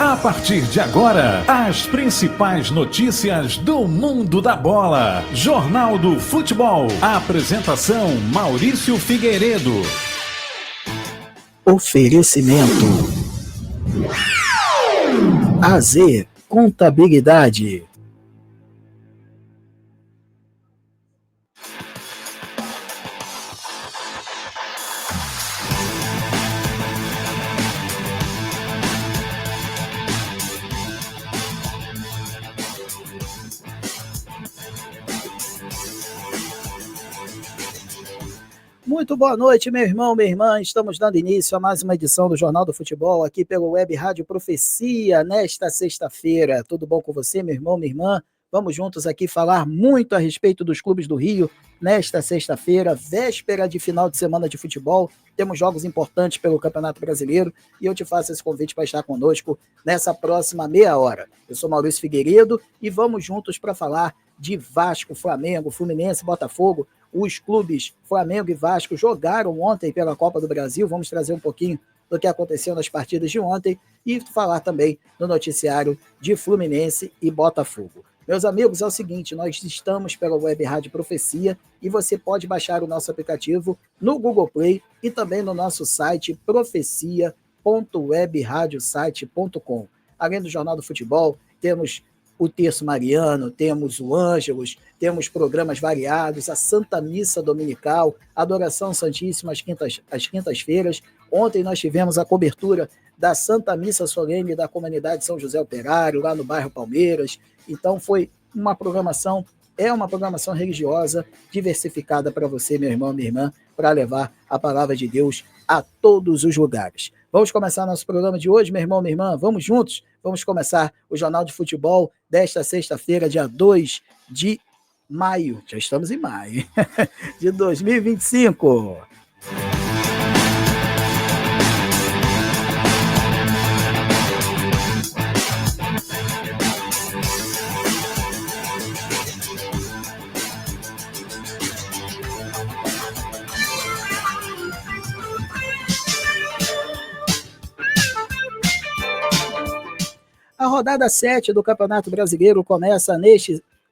A partir de agora, as principais notícias do mundo da bola. Jornal do Futebol. Apresentação Maurício Figueiredo. Oferecimento AZ Contabilidade. Muito boa noite, meu irmão, minha irmã. Estamos dando início a mais uma edição do Jornal do Futebol, aqui pelo Web Rádio Profecia, nesta sexta-feira. Tudo bom com você, meu irmão, minha irmã? Vamos juntos aqui falar muito a respeito dos clubes do Rio, nesta sexta-feira, véspera de final de semana de futebol. Temos jogos importantes pelo Campeonato Brasileiro e eu te faço esse convite para estar conosco nessa próxima meia hora. Eu sou Maurício Figueiredo e vamos juntos para falar de Vasco, Flamengo, Fluminense, Botafogo. Os clubes Flamengo e Vasco jogaram ontem pela Copa do Brasil. Vamos trazer um pouquinho do que aconteceu nas partidas de ontem e falar também no noticiário de Fluminense e Botafogo. Meus amigos, é o seguinte, nós estamos pela Web Rádio Profecia e você pode baixar o nosso aplicativo no Google Play e também no nosso site profecia.webradiosite.com. Além do Jornal do Futebol, temos o Terço Mariano, temos o Ângelos, temos programas variados, a Santa Missa Dominical, Adoração Santíssima às quintas-feiras. Ontem nós tivemos a cobertura da Santa Missa Solene da comunidade São José Operário, lá no bairro Palmeiras. Então foi uma programação religiosa diversificada para você, meu irmão, minha irmã, para levar a palavra de Deus a todos os lugares. Vamos começar nosso programa de hoje, meu irmão, minha irmã, vamos juntos? Vamos começar o Jornal de Futebol desta sexta-feira, dia 2 de maio, já estamos em maio, de 2025. A rodada 7 do Campeonato Brasileiro começa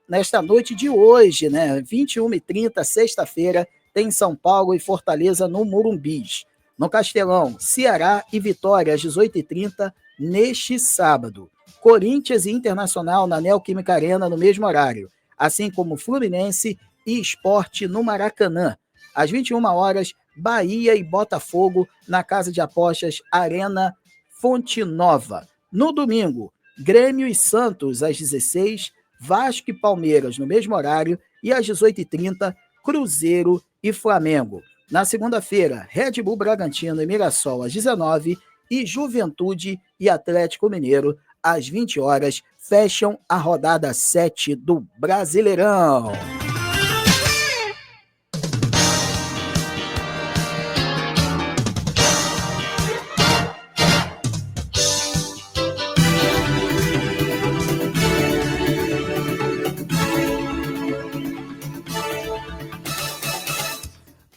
nesta noite de hoje, né? 21h30, sexta-feira, tem São Paulo e Fortaleza no Morumbis. No Castelão, Ceará e Vitória, às 18h30, neste sábado. Corinthians e Internacional na Neoquímica Arena, no mesmo horário. Assim como Fluminense e Sport no Maracanã. Às 21h, Bahia e Botafogo na Casa de Apostas Arena Fonte Nova. No domingo, Grêmio e Santos, às 16h, Vasco e Palmeiras, no mesmo horário, e às 18h30, Cruzeiro e Flamengo. Na segunda-feira, Red Bull Bragantino e Mirassol, às 19h, e Juventude e Atlético Mineiro, às 20h, fecham a rodada 7 do Brasileirão.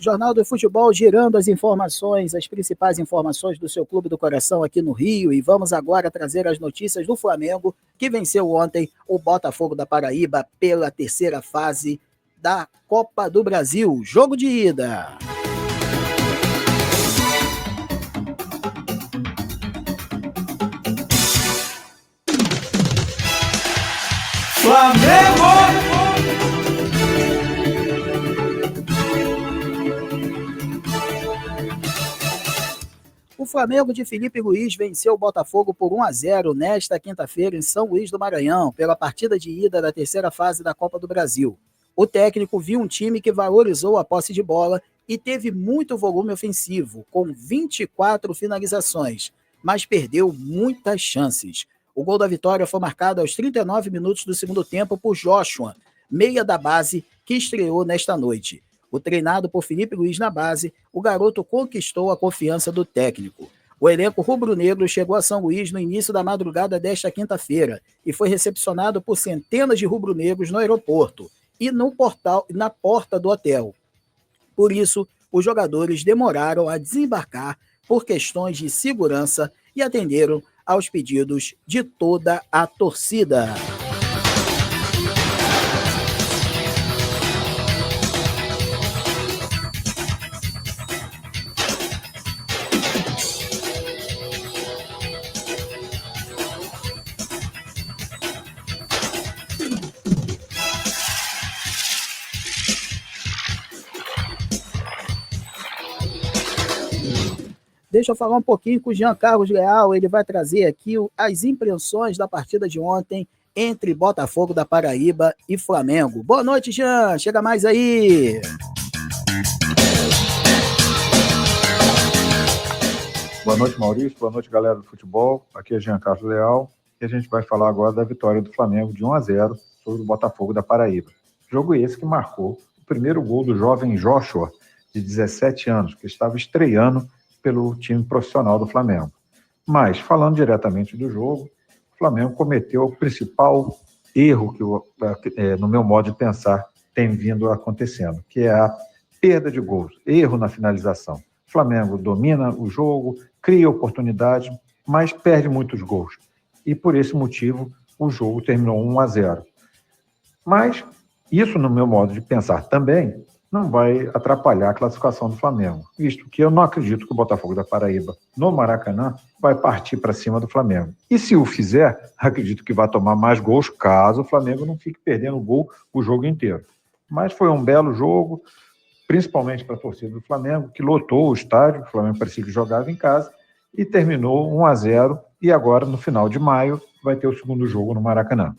Jornal do Futebol girando as informações, as principais informações do seu clube do coração aqui no Rio. E vamos agora trazer as notícias do Flamengo, que venceu ontem o Botafogo da Paraíba pela terceira fase da Copa do Brasil. Jogo de ida. Flamengo! O Flamengo de Felipe Luiz venceu o Botafogo por 1-0 nesta quinta-feira em São Luís do Maranhão, pela partida de ida da terceira fase da Copa do Brasil. O técnico viu um time que valorizou a posse de bola e teve muito volume ofensivo, com 24 finalizações, mas perdeu muitas chances. O gol da vitória foi marcado aos 39 minutos do segundo tempo por Joshua, meia da base, que estreou nesta noite. O treinado por Felipe Luiz na base, o garoto conquistou a confiança do técnico. O elenco rubro-negro chegou a São Luís no início da madrugada desta quinta-feira e foi recepcionado por centenas de rubro-negros no aeroporto e na porta do hotel. Por isso, os jogadores demoraram a desembarcar por questões de segurança e atenderam aos pedidos de toda a torcida. Deixa eu falar um pouquinho com o Jean Carlos Leal, ele vai trazer aqui as impressões da partida de ontem entre Botafogo da Paraíba e Flamengo. Boa noite, Jean, chega mais aí. Boa noite, Maurício, boa noite, galera do futebol, aqui é Jean Carlos Leal, e a gente vai falar agora da vitória do Flamengo de 1-0 sobre o Botafogo da Paraíba. Jogo esse que marcou o primeiro gol do jovem Joshua, de 17 anos, que estava estreando pelo time profissional do Flamengo. Mas, falando diretamente do jogo, o Flamengo cometeu o principal erro que, no meu modo de pensar, tem vindo acontecendo, que é a perda de gols, erro na finalização. O Flamengo domina o jogo, cria oportunidade, mas perde muitos gols. E, por esse motivo, o jogo terminou 1-0. Mas, isso, no meu modo de pensar também, não vai atrapalhar a classificação do Flamengo, visto que eu não acredito que o Botafogo da Paraíba, no Maracanã, vai partir para cima do Flamengo. E se o fizer, acredito que vai tomar mais gols, caso o Flamengo não fique perdendo gol o jogo inteiro. Mas foi um belo jogo, principalmente para a torcida do Flamengo, que lotou o estádio, o Flamengo parecia que jogava em casa, e terminou 1-0, e agora, no final de maio, vai ter o segundo jogo no Maracanã.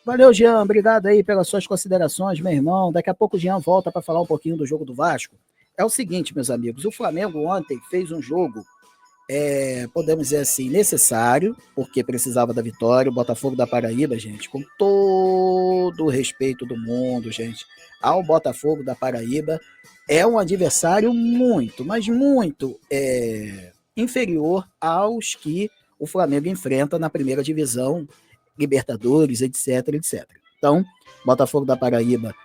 Valeu, Jean, obrigado aí pelas suas considerações, meu irmão. Daqui a pouco o Jean volta para falar um pouquinho do jogo do Vasco. É o seguinte, meus amigos, o Flamengo ontem fez um jogo, podemos dizer assim, necessário, porque precisava da vitória. O Botafogo da Paraíba, gente, com todo o respeito do mundo, gente, ao Botafogo da Paraíba, é um adversário muito, mas muito inferior aos que o Flamengo enfrenta na primeira divisão, Libertadores, etc, etc. Então, Botafogo da Paraíba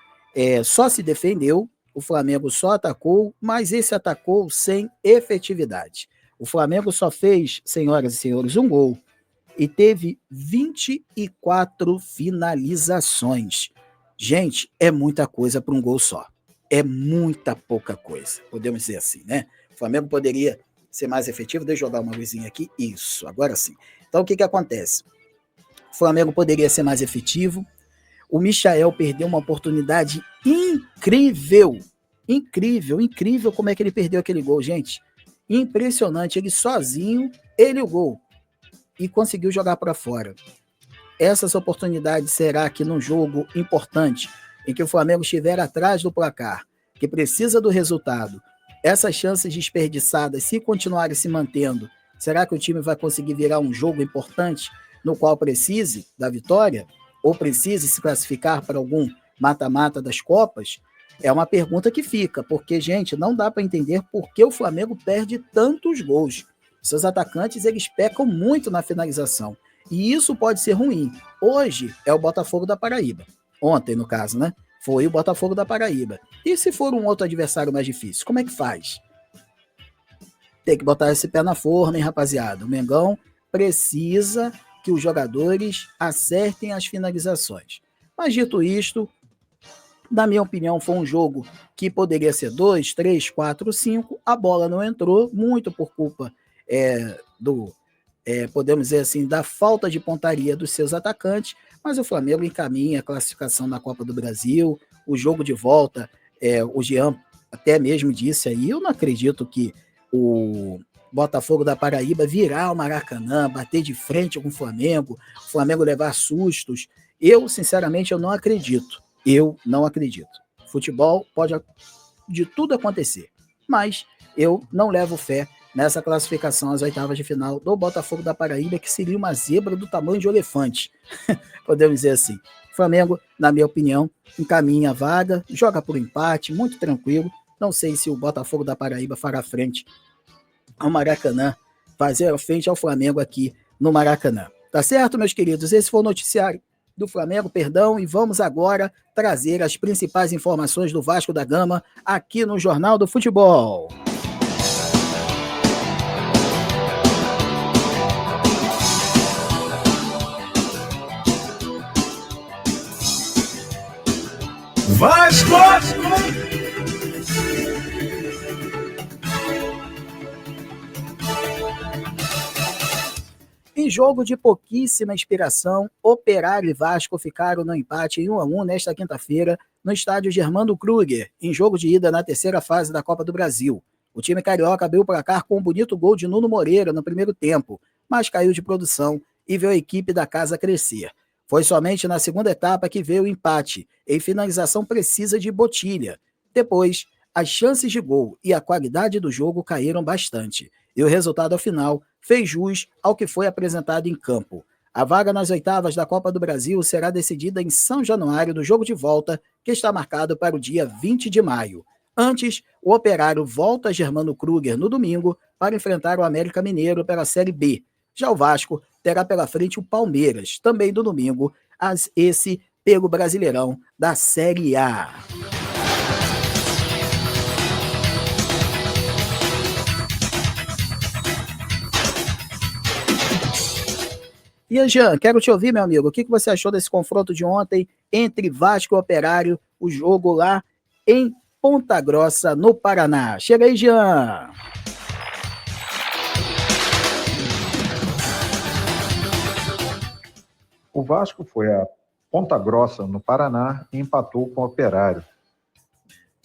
só se defendeu, o Flamengo só atacou, mas esse atacou sem efetividade. O Flamengo só fez, senhoras e senhores, um gol e teve 24 finalizações. Gente, é muita coisa para um gol só. É muita pouca coisa, podemos dizer assim, né? O Flamengo poderia ser mais efetivo. Deixa eu dar uma luzinha aqui. Isso, agora sim. Então, o que acontece? O Flamengo poderia ser mais efetivo. O Michael perdeu uma oportunidade incrível. Incrível como é que ele perdeu aquele gol, gente. Impressionante. Ele sozinho, ele o gol. E conseguiu jogar para fora. Essas oportunidades, será que num jogo importante, em que o Flamengo estiver atrás do placar, que precisa do resultado, essas chances desperdiçadas, se continuarem se mantendo, será que o time vai conseguir virar um jogo importante no qual precise da vitória, ou precise se classificar para algum mata-mata das Copas? É uma pergunta que fica, porque, gente, não dá para entender por que o Flamengo perde tantos gols. Seus atacantes, eles pecam muito na finalização, e isso pode ser ruim. Hoje é o Botafogo da Paraíba, ontem no caso, né? Foi o Botafogo da Paraíba. E se for um outro adversário mais difícil, como é que faz? Tem que botar esse pé na forma, hein, rapaziada? O Mengão precisa que os jogadores acertem as finalizações. Mas dito isto, na minha opinião, foi um jogo que poderia ser 2, 3, 4, 5. A bola não entrou, muito por culpa podemos dizer assim, da falta de pontaria dos seus atacantes, mas o Flamengo encaminha a classificação na Copa do Brasil, o jogo de volta, o Jean até mesmo disse aí, eu não acredito que o Botafogo da Paraíba virar o Maracanã, bater de frente com o Flamengo levar sustos. Eu, sinceramente, eu não acredito. Futebol pode de tudo acontecer, mas eu não levo fé nessa classificação às oitavas de final do Botafogo da Paraíba, que seria uma zebra do tamanho de um elefante, podemos dizer assim. O Flamengo, na minha opinião, encaminha a vaga, joga por empate, muito tranquilo. Não sei se o Botafogo da Paraíba fará frente ao Maracanã fazer frente ao Flamengo aqui no Maracanã. Tá certo, meus queridos? Esse foi o noticiário do Flamengo, e vamos agora trazer as principais informações do Vasco da Gama aqui no Jornal do Futebol. Vasco! Em jogo de pouquíssima inspiração, Operário e Vasco ficaram no empate em 1-1 nesta quinta-feira no estádio Germano Kruger, em jogo de ida na terceira fase da Copa do Brasil. O time carioca abriu o placar com um bonito gol de Nuno Moreira no primeiro tempo, mas caiu de produção e viu a equipe da casa crescer. Foi somente na segunda etapa que veio o empate, em finalização precisa de Botilha. Depois, as chances de gol e a qualidade do jogo caíram bastante, e o resultado ao final fez jus ao que foi apresentado em campo. A vaga nas oitavas da Copa do Brasil será decidida em São Januário, no jogo de volta, que está marcado para o dia 20 de maio. Antes, o Operário volta a Germano Kruger no domingo para enfrentar o América Mineiro pela Série B. Já o Vasco terá pela frente o Palmeiras, também no domingo, esse pelo Brasileirão da Série A. E, Jean, quero te ouvir, meu amigo. O que você achou desse confronto de ontem entre Vasco e Operário, o jogo lá em Ponta Grossa, no Paraná? Chega aí, Jean. O Vasco foi a Ponta Grossa, no Paraná, e empatou com o Operário.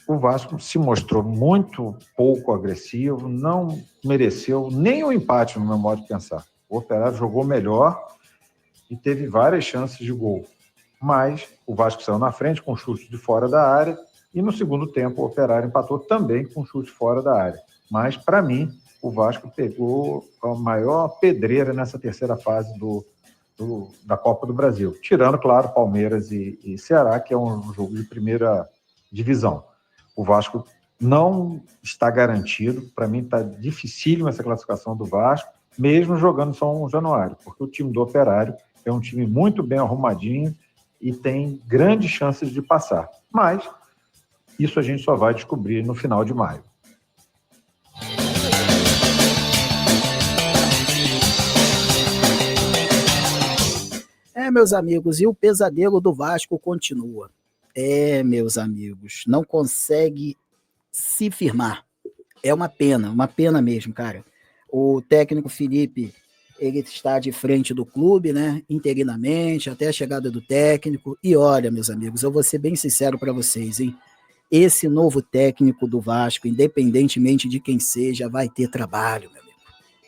O Vasco se mostrou muito pouco agressivo, não mereceu nem o empate, no meu modo de pensar. O Operário jogou melhor e teve várias chances de gol. Mas o Vasco saiu na frente com chute de fora da área e no segundo tempo o Operário empatou também com chute fora da área. Mas, para mim, o Vasco pegou a maior pedreira nessa terceira fase da Copa do Brasil. Tirando, claro, Palmeiras e Ceará, que é um jogo de primeira divisão. O Vasco não está garantido. Para mim está dificílimo essa classificação do Vasco, mesmo jogando São Januário, porque o time do Operário é um time muito bem arrumadinho e tem grandes chances de passar. Mas isso a gente só vai descobrir no final de maio. Meus amigos, e o pesadelo do Vasco continua. Meus amigos, não consegue se firmar. É uma pena mesmo, cara. O técnico Felipe, ele está de frente do clube, né, interinamente, até a chegada do técnico. E olha, meus amigos, eu vou ser bem sincero para vocês, hein? Esse novo técnico do Vasco, independentemente de quem seja, vai ter trabalho, meu amigo.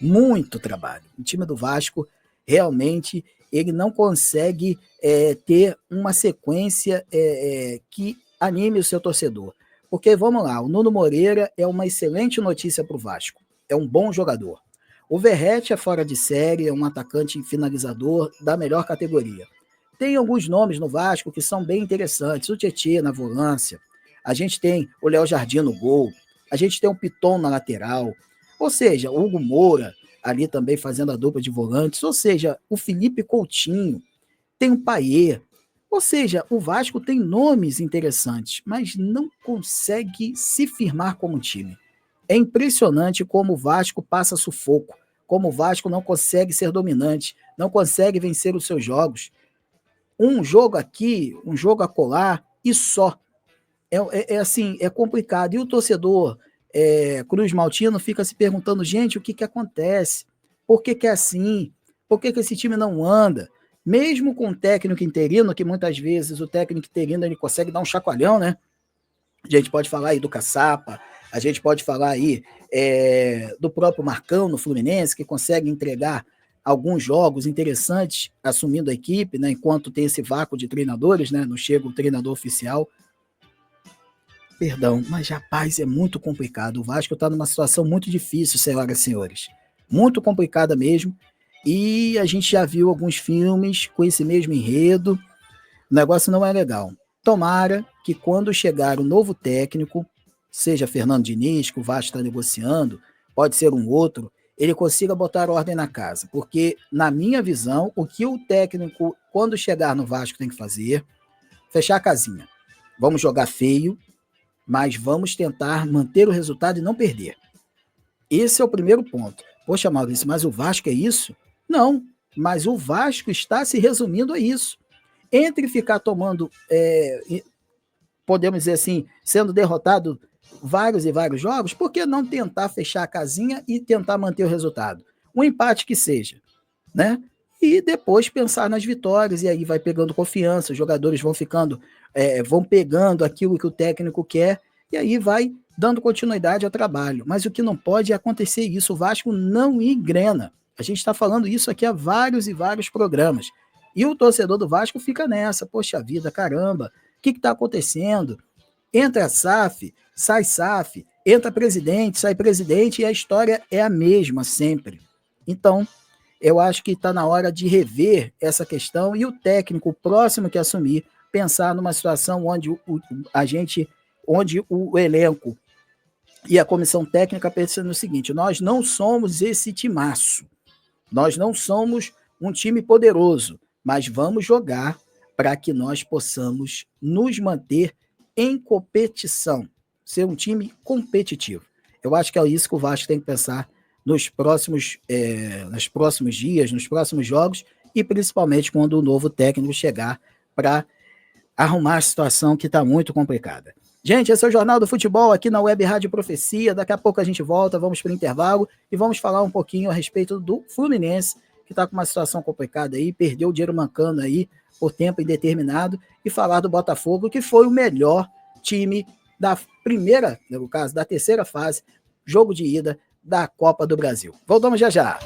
Muito trabalho. O time do Vasco, realmente, ele não consegue ter uma sequência que anime o seu torcedor. Porque, vamos lá, o Nuno Moreira é uma excelente notícia para o Vasco. É um bom jogador. O Verratti é fora de série, é um atacante finalizador da melhor categoria. Tem alguns nomes no Vasco que são bem interessantes. O Tietê na volância. A gente tem o Léo Jardim no gol. A gente tem o Piton na lateral. Ou seja, o Hugo Moura ali também fazendo a dupla de volantes. Ou seja, o Felipe Coutinho. Tem o Payet. Ou seja, o Vasco tem nomes interessantes, mas não consegue se firmar como time. É impressionante como o Vasco passa sufoco, como o Vasco não consegue ser dominante, não consegue vencer os seus jogos. Um jogo aqui, um jogo acolá e só. Assim, é complicado. E o torcedor Cruz Maltino fica se perguntando, gente, o que acontece? Por que é assim? Por que esse time não anda? Mesmo com o técnico interino, que muitas vezes o técnico interino ele consegue dar um chacoalhão, né? A gente pode falar aí do Caçapa, a gente pode falar aí do próprio Marcão no Fluminense, que consegue entregar alguns jogos interessantes assumindo a equipe, né? Enquanto tem esse vácuo de treinadores, né? Não chega o treinador oficial. Perdão, mas rapaz, é muito complicado. O Vasco está numa situação muito difícil, senhoras e senhores. Muito complicada mesmo. E a gente já viu alguns filmes com esse mesmo enredo. O negócio não é legal. Tomara que quando chegar o novo técnico, seja Fernando Diniz, que o Vasco está negociando, pode ser um outro, ele consiga botar ordem na casa. Porque, na minha visão, o que o técnico, quando chegar no Vasco, tem que fazer, fechar a casinha. Vamos jogar feio, mas vamos tentar manter o resultado e não perder. Esse é o primeiro ponto. Poxa, Maurício, mas o Vasco é isso? Não, mas o Vasco está se resumindo a isso. Entre ficar tomando, podemos dizer assim, sendo derrotado vários e vários jogos, por que não tentar fechar a casinha e tentar manter o resultado? Um empate que seja, né? E depois pensar nas vitórias, e aí vai pegando confiança, os jogadores vão ficando, vão pegando aquilo que o técnico quer, e aí vai dando continuidade ao trabalho. Mas o que não pode é acontecer isso, o Vasco não engrena. A gente está falando isso aqui há vários e vários programas. E o torcedor do Vasco fica nessa, poxa vida, caramba, o que está acontecendo? Entra SAF, sai SAF, entra presidente, sai presidente, e a história é a mesma sempre. Então, eu acho que está na hora de rever essa questão e o técnico próximo que assumir, pensar numa situação onde onde o elenco e a comissão técnica pensam no seguinte: nós não somos esse timaço, nós não somos um time poderoso, mas vamos jogar para que nós possamos nos manter em competição, ser um time competitivo. Eu acho que é isso que o Vasco tem que pensar nos próximos dias, nos próximos jogos, e principalmente quando o novo técnico chegar para arrumar a situação que está muito complicada. Gente, esse é o Jornal do Futebol aqui na Web Rádio Profecia. Daqui a pouco a gente volta, vamos para o intervalo e vamos falar um pouquinho a respeito do Fluminense, que está com uma situação complicada aí, perdeu o dinheiro mancando aí por tempo indeterminado, e falar do Botafogo, que foi o melhor time da primeira, no caso, da terceira fase, jogo de ida da Copa do Brasil. Voltamos já já.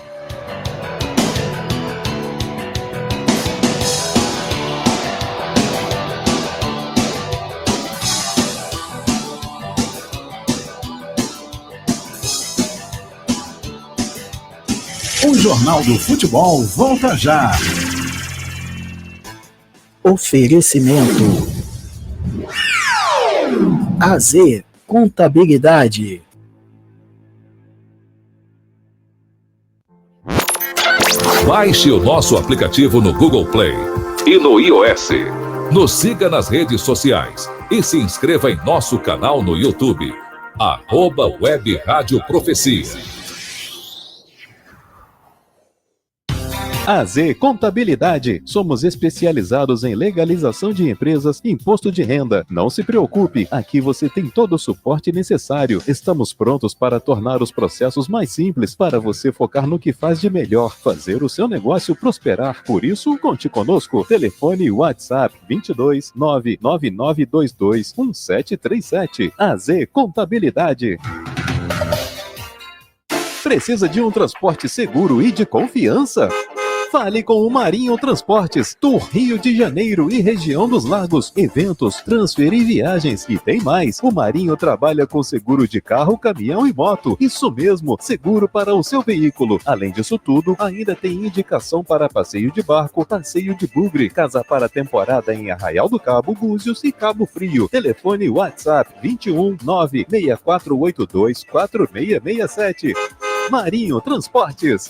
O Jornal do Futebol volta já. Oferecimento AZ Contabilidade. Baixe o nosso aplicativo no Google Play e no iOS. Nos siga nas redes sociais e se inscreva em nosso canal no YouTube. @Web Rádio Profecia. AZ Contabilidade. Somos especializados em legalização de empresas e imposto de renda. Não se preocupe, aqui você tem todo o suporte necessário. Estamos prontos para tornar os processos mais simples, para você focar no que faz de melhor, fazer o seu negócio prosperar. Por isso, conte conosco. Telefone WhatsApp 22 99922 1737. AZ Contabilidade. Precisa de um transporte seguro e de confiança? Fale com o Marinho Transportes, Tour Rio de Janeiro e região dos Lagos, eventos, transfer e viagens. E tem mais, o Marinho trabalha com seguro de carro, caminhão e moto. Isso mesmo, seguro para o seu veículo. Além disso tudo, ainda tem indicação para passeio de barco, passeio de bugre, casa para temporada em Arraial do Cabo, Búzios e Cabo Frio. Telefone WhatsApp 21 96482 4667. Marinho Transportes.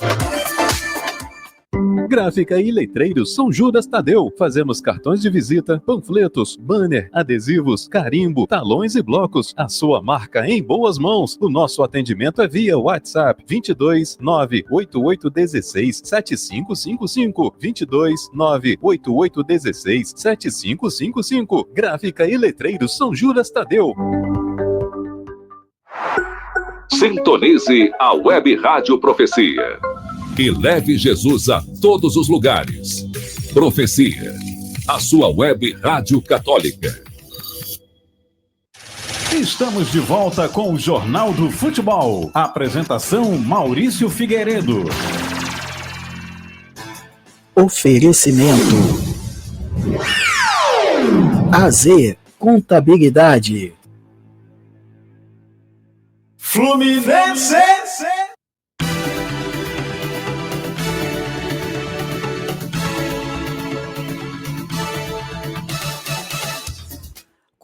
Gráfica e Letreiros São Judas Tadeu. Fazemos cartões de visita, panfletos, banner, adesivos, carimbo, talões e blocos. A sua marca em boas mãos. O nosso atendimento é via WhatsApp 22 98816 7555. 22 98816 7555. Gráfica e Letreiros São Judas Tadeu. Sintonize a Web Rádio Profecia e leve Jesus a todos os lugares. Profecia, a sua web rádio católica. Estamos de volta com o Jornal do Futebol. Apresentação Maurício Figueiredo. Oferecimento AZ Contabilidade. Fluminense.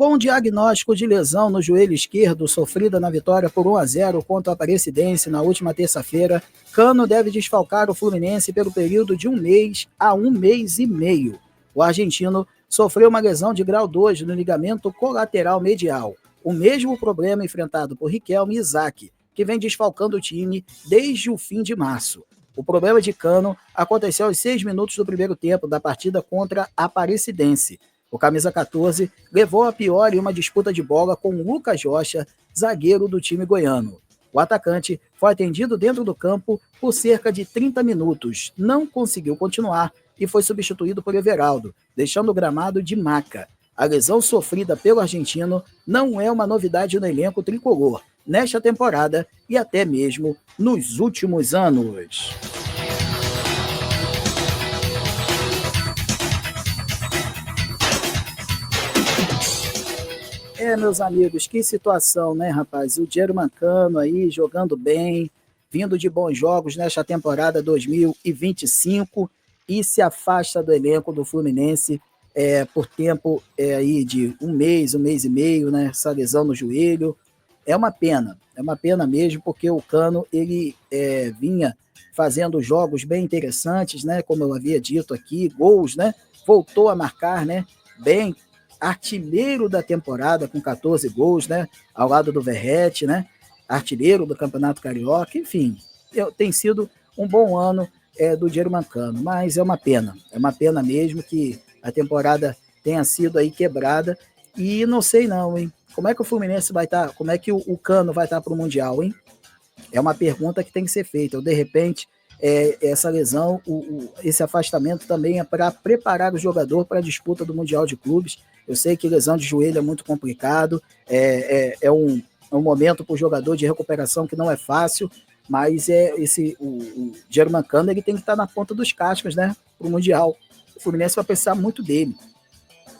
Com diagnóstico de lesão no joelho esquerdo, sofrida na vitória por 1-0 contra a Aparecidense na última terça-feira, Cano deve desfalcar o Fluminense pelo período de 1 mês a 1 mês e meio. O argentino sofreu uma lesão de grau 2 no ligamento colateral medial, o mesmo problema enfrentado por Riquelme e Isaac, que vem desfalcando o time desde o fim de março. O problema de Cano aconteceu aos 6 minutos do primeiro tempo da partida contra a Aparecidense. O camisa 14 levou a pior em uma disputa de bola com o Lucas Rocha, zagueiro do time goiano. O atacante foi atendido dentro do campo por cerca de 30 minutos, não conseguiu continuar e foi substituído por Everaldo, deixando o gramado de maca. A lesão sofrida pelo argentino não é uma novidade no elenco tricolor, nesta temporada e até mesmo nos últimos anos. Meus amigos, que situação, né, rapaz? O German Cano aí jogando bem, vindo de bons jogos nesta temporada 2025 e se afasta do elenco do Fluminense por tempo aí de 1 mês e meio, né? Essa lesão no joelho. É uma pena mesmo, porque o Cano ele vinha fazendo jogos bem interessantes, né? Como eu havia dito aqui, gols, né? Voltou a marcar, né? Bem. Artilheiro da temporada com 14 gols, né? Ao lado do Verratti, né? Artilheiro do Campeonato Carioca, enfim, tem sido um bom ano do German Cano, mas é uma pena mesmo que a temporada tenha sido aí quebrada e não sei não, hein? Como é que o Fluminense vai estar, como é que o Cano vai estar para o Mundial, hein? É uma pergunta que tem que ser feita, ou de repente essa lesão, esse afastamento também é para preparar o jogador para a disputa do Mundial de Clubes. Eu sei que lesão de joelho é muito complicado, é um momento para o jogador de recuperação que não é fácil, mas o German Cano ele tem que estar na ponta dos cascos, né, para o Mundial. O Fluminense vai precisar muito dele,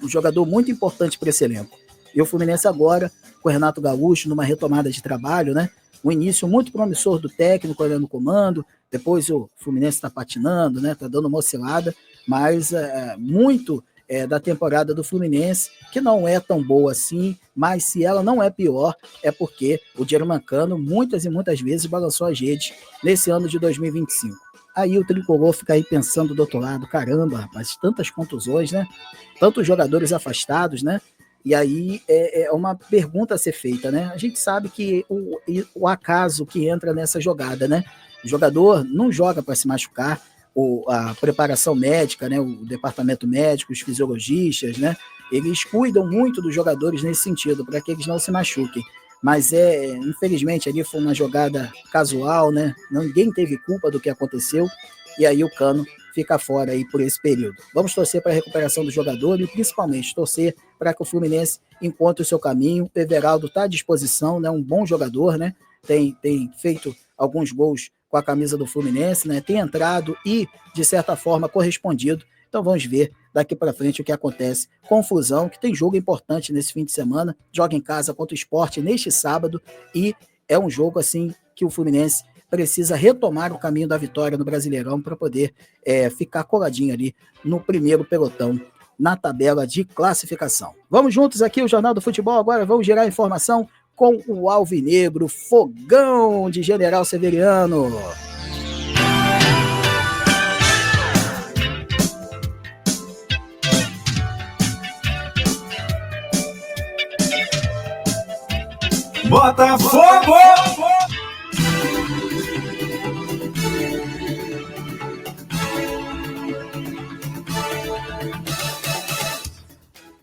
um jogador muito importante para esse elenco. E o Fluminense agora, com o Renato Gaúcho, numa retomada de trabalho, né, um início muito promissor do técnico olhando o comando, depois o Fluminense está patinando, né, está dando uma oscilada, mas muito da temporada do Fluminense, que não é tão boa assim, mas se ela não é pior, é porque o German Cano muitas e muitas vezes balançou as redes nesse ano de 2025. Aí o tricolor fica aí pensando do outro lado, caramba, mas tantas contusões, né? Tantos jogadores afastados, né? E aí é uma pergunta a ser feita, né? A gente sabe que o acaso que entra nessa jogada, né? O jogador não joga para se machucar, a preparação médica, né? O departamento médico, os fisiologistas, né? Eles cuidam muito dos jogadores nesse sentido, para que eles não se machuquem. Mas infelizmente ali foi uma jogada casual, né? Ninguém teve culpa do que aconteceu, e aí o Cano fica fora aí por esse período. Vamos torcer para a recuperação do jogador e principalmente torcer para que o Fluminense encontre o seu caminho. O Everaldo está à disposição, né? Um bom jogador, né? Tem feito alguns gols com a camisa do Fluminense, né? Tem entrado e, de certa forma, correspondido. Então vamos ver daqui para frente o que acontece com o Flusão, que tem jogo importante nesse fim de semana, joga em casa contra o Sport neste sábado, e é um jogo assim que o Fluminense precisa retomar o caminho da vitória no Brasileirão para poder ficar coladinho ali no primeiro pelotão na tabela de classificação. Vamos juntos aqui, o Jornal do Futebol, agora vamos gerar informação com o Alvinegro, Fogão de General Severiano. Botafogo!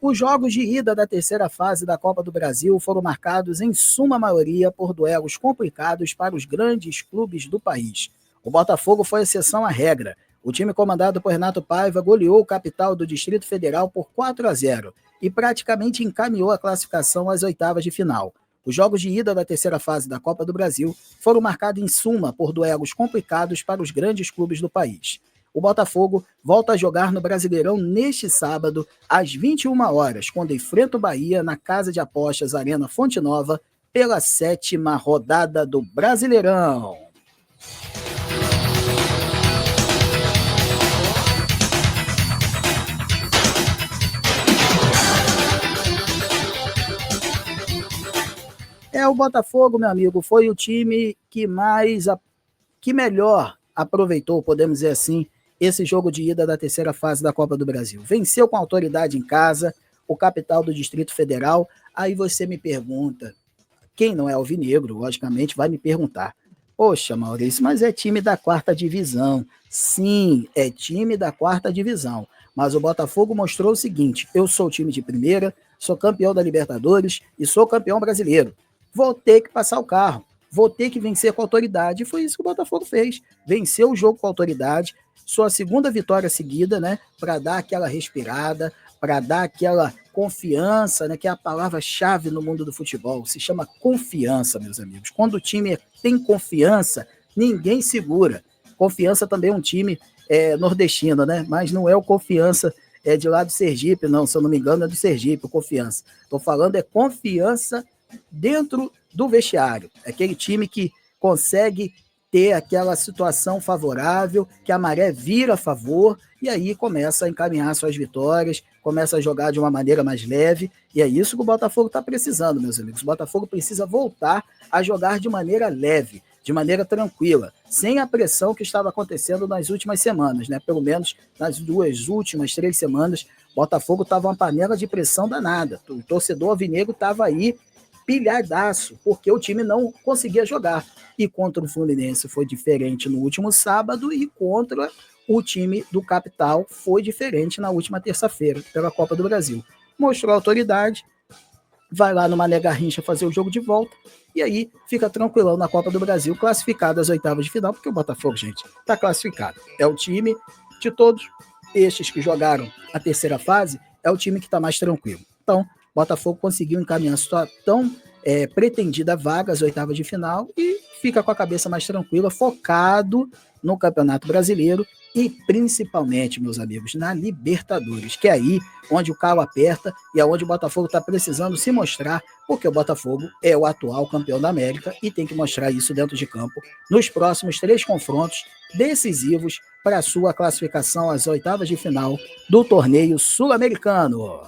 Os jogos de ida da terceira fase da Copa do Brasil foram marcados em suma maioria por duelos complicados para os grandes clubes do país. O Botafogo foi exceção à regra. O time comandado por Renato Paiva goleou o capital do Distrito Federal por 4-0 e praticamente encaminhou a classificação às oitavas de final. Os jogos de ida da terceira fase da Copa do Brasil foram marcados em suma por duelos complicados para os grandes clubes do país. O Botafogo volta a jogar no Brasileirão neste sábado, às 21 horas, quando enfrenta o Bahia na Casa de Apostas Arena Fonte Nova, pela 7ª rodada do Brasileirão. O Botafogo, meu amigo, foi o time que melhor aproveitou, podemos dizer assim, esse jogo de ida da terceira fase da Copa do Brasil. Venceu com autoridade em casa, o capital do Distrito Federal. Aí você me pergunta, quem não é alvinegro, logicamente, vai me perguntar, poxa, Maurício, mas é time da 4ª divisão. Sim, é time da 4ª divisão. Mas o Botafogo mostrou o seguinte, eu sou time de primeira, sou campeão da Libertadores e sou campeão brasileiro. Vou ter que passar o carro, vou ter que vencer com autoridade. E foi isso que o Botafogo fez. Venceu o jogo com autoridade, sua segunda vitória seguida, né? Para dar aquela respirada, para dar aquela confiança, né? Que é a palavra-chave no mundo do futebol. Se chama confiança, meus amigos. Quando o time tem confiança, ninguém segura. Confiança também é um time nordestino, né? Mas não é o Confiança de lá do Sergipe, não. Se eu não me engano, é do Sergipe, o Confiança. Estou falando confiança dentro do vestiário. É aquele time que consegue ter aquela situação favorável, que a maré vira a favor, e aí começa a encaminhar suas vitórias, começa a jogar de uma maneira mais leve, e é isso que o Botafogo está precisando, meus amigos. O Botafogo precisa voltar a jogar de maneira leve, de maneira tranquila, sem a pressão que estava acontecendo nas últimas semanas, né? Pelo menos nas 2 últimas 3 semanas, o Botafogo estava uma panela de pressão danada. O torcedor alvinegro estava aí pilhadaço, porque o time não conseguia jogar. E contra o Fluminense foi diferente no último sábado, e contra o time do Capital foi diferente na última terça-feira, pela Copa do Brasil. Mostrou autoridade, vai lá no Mané Garrincha fazer o jogo de volta, e aí fica tranquilão na Copa do Brasil, classificado às oitavas de final, porque o Botafogo, gente, está classificado. É o time de todos estes que jogaram a terceira fase, é o time que está mais tranquilo. Então, o Botafogo conseguiu encaminhar a sua tão pretendida vaga às oitavas de final e fica com a cabeça mais tranquila, focado no Campeonato Brasileiro e principalmente, meus amigos, na Libertadores, que é aí onde o calo aperta e é onde o Botafogo está precisando se mostrar, porque o Botafogo é o atual campeão da América e tem que mostrar isso dentro de campo nos próximos 3 confrontos decisivos para a sua classificação às oitavas de final do torneio sul-americano.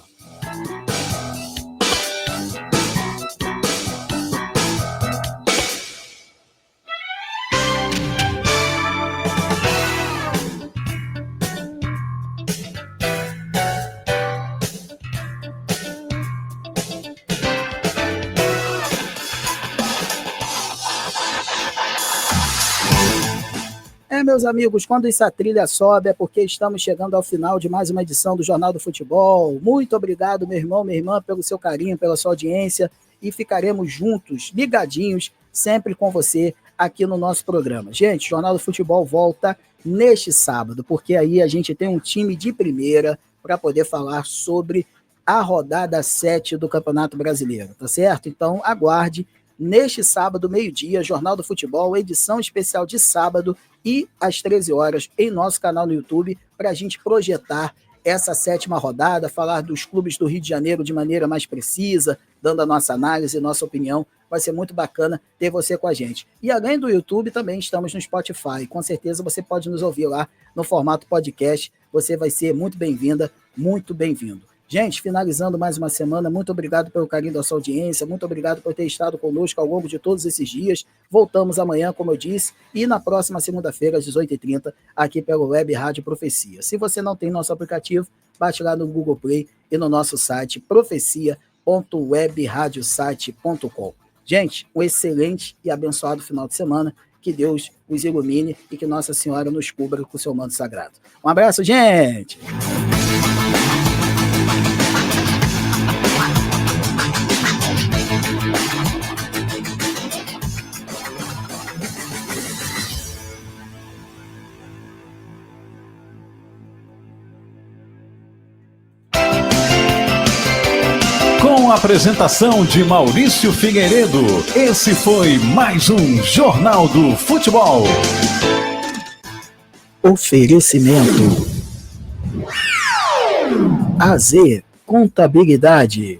Meus amigos, quando essa trilha sobe é porque estamos chegando ao final de mais uma edição do Jornal do Futebol. Muito obrigado, meu irmão, minha irmã, pelo seu carinho, pela sua audiência, e ficaremos juntos, ligadinhos, sempre com você aqui no nosso programa. Gente, o Jornal do Futebol volta neste sábado, porque aí a gente tem um time de primeira para poder falar sobre a rodada 7 do Campeonato Brasileiro, tá certo? Então, aguarde. Neste sábado, meio-dia, Jornal do Futebol, edição especial de sábado e às 13 horas em nosso canal no YouTube, para a gente projetar essa 7ª rodada, falar dos clubes do Rio de Janeiro de maneira mais precisa, dando a nossa análise, nossa opinião. Vai ser muito bacana ter você com a gente. E além do YouTube, também estamos no Spotify. Com certeza você pode nos ouvir lá no formato podcast. Você vai ser muito bem-vinda, muito bem-vindo. Gente, finalizando mais uma semana, muito obrigado pelo carinho da sua audiência, muito obrigado por ter estado conosco ao longo de todos esses dias. Voltamos amanhã, como eu disse, e na próxima segunda-feira, às 18h30, aqui pelo Web Rádio Profecia. Se você não tem nosso aplicativo, bate lá no Google Play e no nosso site profecia.webradiosite.com. Gente, um excelente e abençoado final de semana. Que Deus os ilumine e que Nossa Senhora nos cubra com o seu manto sagrado. Um abraço, gente! Com a apresentação de Maurício Figueiredo, esse foi mais um Jornal do Futebol. Oferecimento AZ Contabilidade.